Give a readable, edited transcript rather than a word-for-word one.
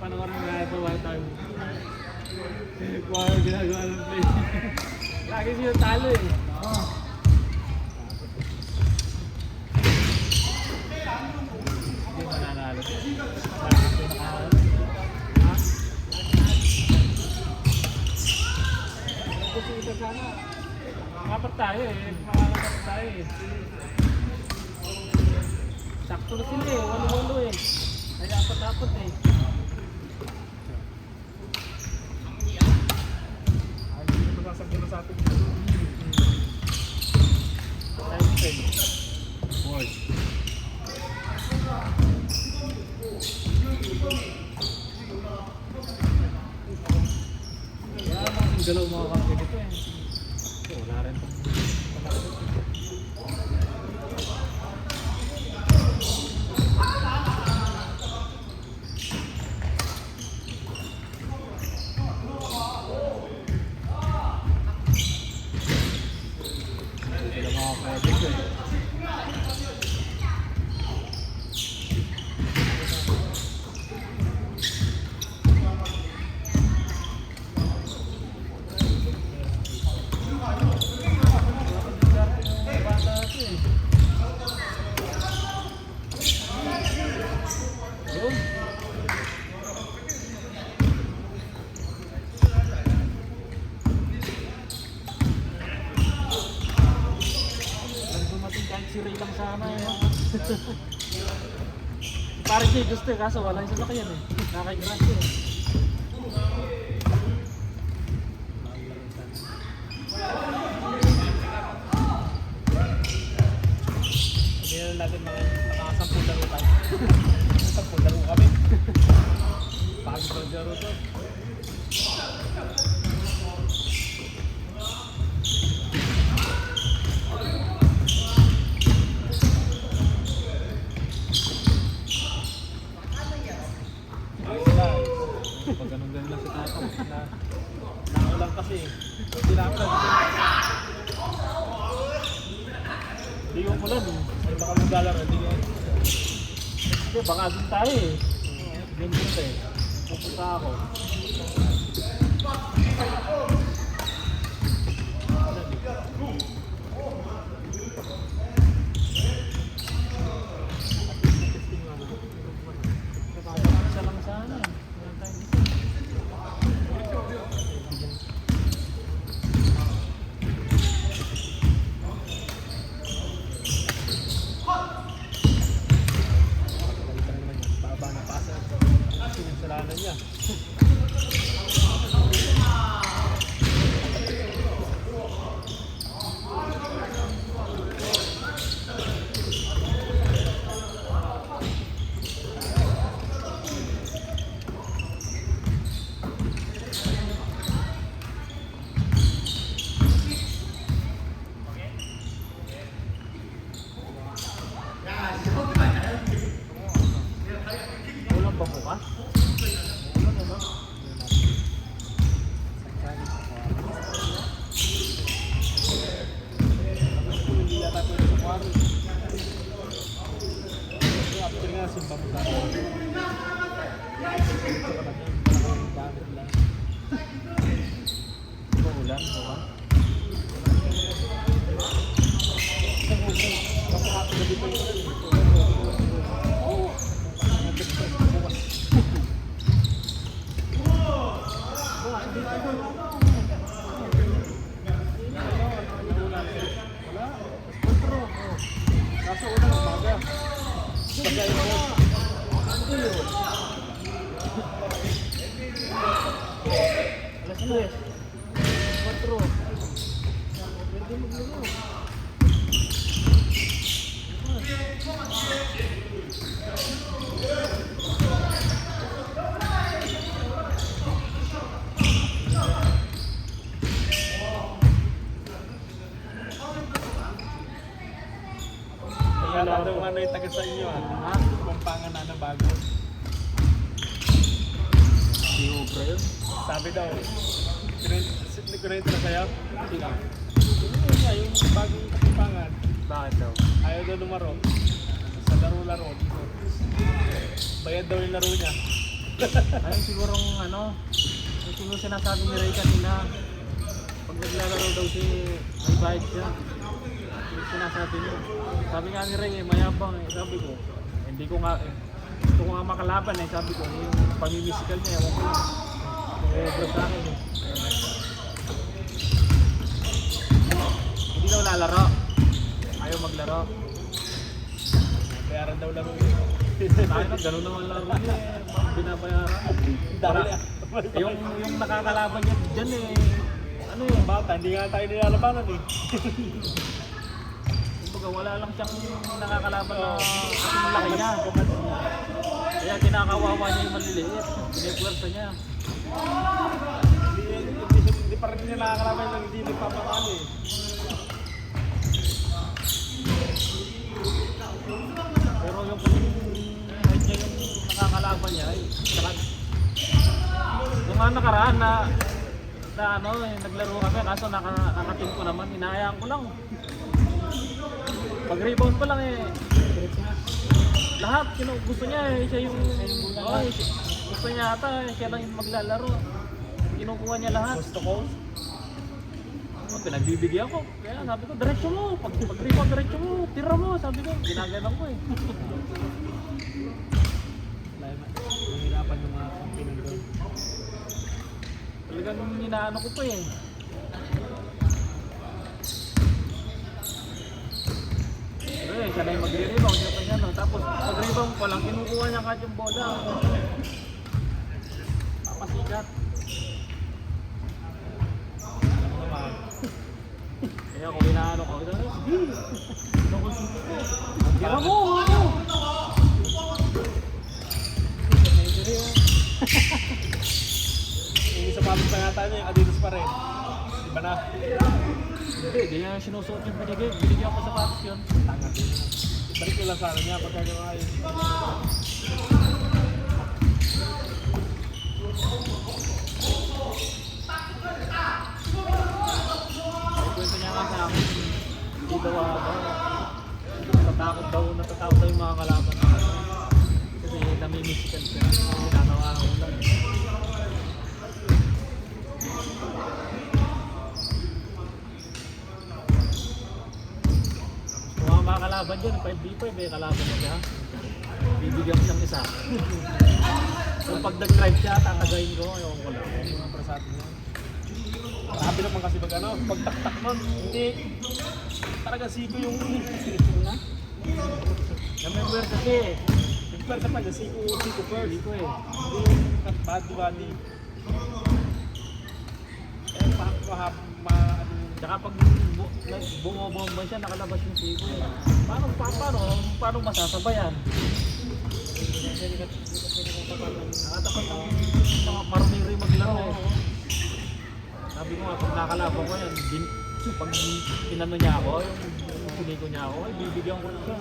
panoorin nga ito one time. Kung ano ginagawa ng play. Lagi siya talo eh. Oo. Hindi mananalo. Lagi siya nakahalo. Ha? Gusto ito sana. Apat tayo eh. Makalapat tayo eh. Sakto na sila eh. Walo-walo eh. Kaya apat-apat eh. Ay, hindi mo sasagyan sa atin. Time frame. Boy. Kaya ang galaw mga kapatid ito eh. Wala rin. Si Ray lang sana eh. Parang siya gusto eh, kaso wala yung sasakyan eh. Nakakigras eh. Hindi na natin nakasampung laro tayo. Nakasampung laro kami. Pagod ang laro to. Pag ganun-ganun lang si Tatang naulang kasi hindi na ulan hindi yung ulan eh ay baka maglalaro hindi baka din tayo eh game dito eh pupunta ako isa lang sana eh. Sinasalanan niya. Ulang ba bukas? Ulang naman. Hindi yata ito sa kwaro. After nga, simpa mo tayo. Ito ulan, ba? Kapag gabi pa yun. Kaso unang umaga. Pagka ito. Ano yun? Alas 3. 4. Pwede maglaro. Wala daw ano yung taga sa inyo ha? Pampangan na bago. Di obra yun? Sabi daw, kunento na sa'yo? Sino? Yun nga, yung bagong kapampangan. Bakit daw? Ayaw daw lumaro. Sa laro-laro dito. Bayad daw yung laro niya. Ayun sigurong ano, yung siguro sinasabi ni Ray kanina, pag naglalaro daw si may bayad siya. Yung sinasabi niya. Sabi nga ni Ray, mayabang eh. Sabi ko, hindi ko nga, gusto ko nga makalaban eh. Sabi ko, yung pamimisikal niya, ewan ko lang. Bro sa akin eh. Hindi daw lalaro. Ayaw maglaro. Bayaran daw laro yun. Tayo na, gano'n naman laro niya eh. Binabayaran. Dahil Yung nakakalaban niya dyan eh. Ano eh. bata, hindi nga tayo nilalabanan eh. Kumbaga wala lang siyang nakakalaban na malaki niya. Kaya kinakawawa niya yung maliliit. Pinipwersa niya. Hindi pa rin niya nakakalaban ng hindi nagpapakali eh. Pero yung kahit niya yung nakakalaban niya ay nung nga nakaraan na ano eh, naglaro kami kaso nakatim ko naman, hinahayaan ko lang. Pag rebound pa lang eh. Lahat gusto niya eh, siya yung gusto niya ata eh, siya lang yung maglalaro. Kinukuha niya lahat. Gusto ko. Pinagbibigyan ko. Kaya sabi ko, diretso mo. Pag rebound, diretso mo. Tira mo. Sabi ko, ginagalan ko eh. Nahirapan yung mga kampinan doon. Talagang inaano ko pa eh. Pero eh, siya na yung magre-rebound. Siya pa siya no. Tapos pag-rebound pa lang, kinukuha niya kahit yung bola. Papasikat. Ano naman? Kaya kung inaano ko, sige. Kinukonsinti ko. Tira mo! Ano? Yung isa pabig pa yata niya, yung Adidas pa rin. Iba na. Hindi, di niya sinusuot yung binigay. Binigyan ko sa patos yun. Tanga din na. Balik ko lang sana niya pagka gano'n ayun. Kwento niya nga sa akin, hindi daw natatakot daw yung mga kalaban na kasi namimisikan siya, ginagawa ng ulan. Kung mga kalaban dyan, 5v5 eh, kalaban niya siya. Bibigyan ko siyang isa. So pag nag-drive siya, tatagayin ko, ayaw ko lang. Hindi mga para sa atin yan. Sabi naman kasi pag ano, pagtaktak nun, hindi. Talaga siko yung na. Namember kasi eh. Yung pwersa pa niya, siko first. Hindi ko eh. Hindi yung body. Eh, Tsaka pag bumobomba siya, nakalabas yung siko eh. Paano masasabayan? Nakatapat ng mga marumiri maglaro eh. Sabi ko nga, pag nakalaban ko yan, pag pinano niya ako, yung piniko niya ako, ay bibigyan ko na siya.